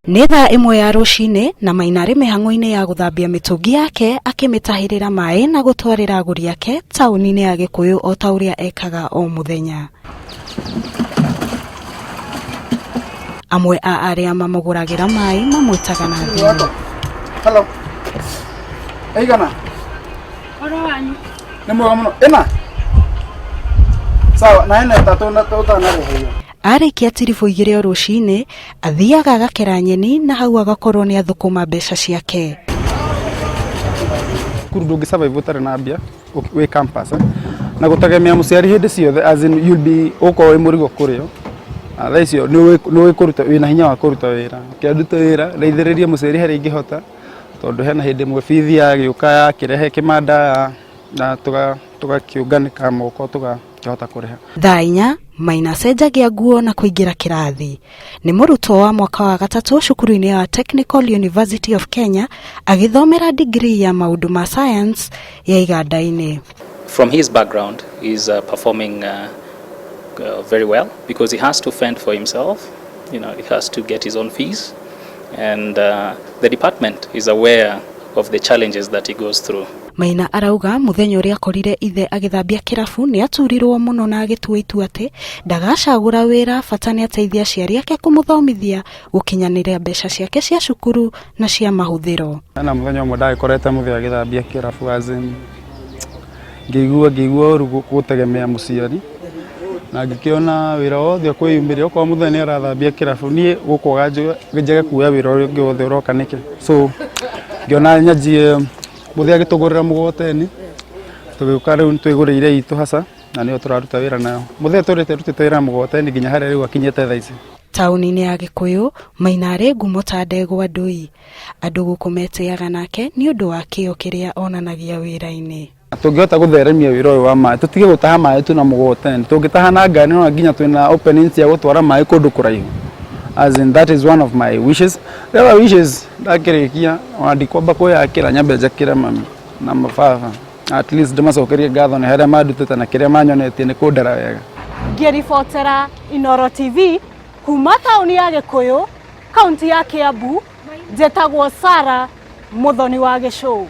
Nĩ thaa ĩmwe ya rũcinĩ na Maina arĩ mĩhang'o-inĩ ya gũthambia mĩtũngi yake akĩmĩtahĩrĩra maĩ na gũtwarĩra agũri yake taũni-inĩ ya Gĩkũyũ o ta ũrĩa ekaga o mũthenya. Amwe a arĩa mamũgũragĩra maĩ mamwĩtaga na thimũ. Hello. Eigana. Oro wanyu. Nĩ mwega mũno. Ĩna. Sawa, na ĩna ĩtatũ na tũtanarĩhĩria. Arĩkia tiribũ igĩrĩ o rũcinĩ, athiaga agakera nyeni na hau agakorwo nĩ athũkũma mbeca ciake. Kuru ndũngĩ survive ũtarĩ na mbia wĩ campus na gũtegemea mũciari hĩndĩ ciothe, as in you'll be ũkorwo wĩ mũrigo kũrĩo. Thaa icio nĩ kũruta wĩna hinya wa kũruta wĩra. Ũkĩruta wĩra reithĩrĩria mũciari harĩa ingĩhota, tondũ hena hĩndĩ ĩmwe bithi yagĩũka yakĩrehe kĩmanda na tũgakĩũnganĩka moko tũgakĩhota kũrĩha. Thaa 4 Maina cenjagia nguo na kũingĩra kĩrathi. Nĩ mũrutwo wa mwaka wa gatatũ cukuru-inĩ ya Technical University of Kenya agĩthomera degree ya maũndũ ma science ya iganda-inĩ. From his background, he's performing very well because he has to fend for himself. You know, he has to get his own fees, and the department is aware of the challenges that he goes through. Maina arauga muthenya ũrĩa akorire ithe agĩthambia kĩrabu nĩ aturirwo mũno na agĩtua itua atĩ ndagacagũra wĩra bata nĩ ateithia aciari ake kũmũthomithia gũkinyanĩria mbeca ciake cia cukuru na cia mahũthĩro. Na muthenya ũmwe ndagĩkorete mũthenya agĩthambia kĩrabu azin ngĩigua ũru gũtegemea mũciari na ngĩkĩona wĩra wothe kwĩyumĩria okorwo mũthenya nĩ arathambia kĩrabu niĩ gũkwaga njage kuoya wĩra ũrĩa ũngĩ wothe ũroka nĩkĩ. So ngĩona nyanjie mũthenya agĩtũgũrĩra mũgoteni tũgĩũka rĩu twĩgũrĩire itũ hasa na nĩyo tũraruta wĩra nayo. Mũthenya tũrĩte rutĩte wĩra mũgoteni nginya harĩa rĩu akinyĩte thaa ici. Taũni-inĩ ya Gĩkũyũ Maina arĩ ngumo ta ndegwa ndũi. Andũ gũkũ metĩaga nake nĩ ũndũ wa kĩyo kĩrĩa onanagia wĩra-inĩ. Tũngĩhota gũtheremia wĩra ũyũ wa maĩ tũtige gũtaha maĩ tu na mũgoteni. Tũngĩtaha na ngari no nginya twĩna openings cia gũtwara maĩ kũndũ kũraihu. As in that is one of my wishes. The other wishes ndakĩrĩkia ona ndikwamba kwĩyakĩra nyambe njakĩre mami na mababa. At least ndĩmacokerie ngatho nĩ harĩa mandutĩte na kĩrĩa manyonetie nĩ kũndera wega. Ngĩribotera Inooro TV kuma taũni ya Gĩkũyũ, kaunti ya Kiambu, njĩtagwo Sarah Mũthoni wa Gĩcũũ.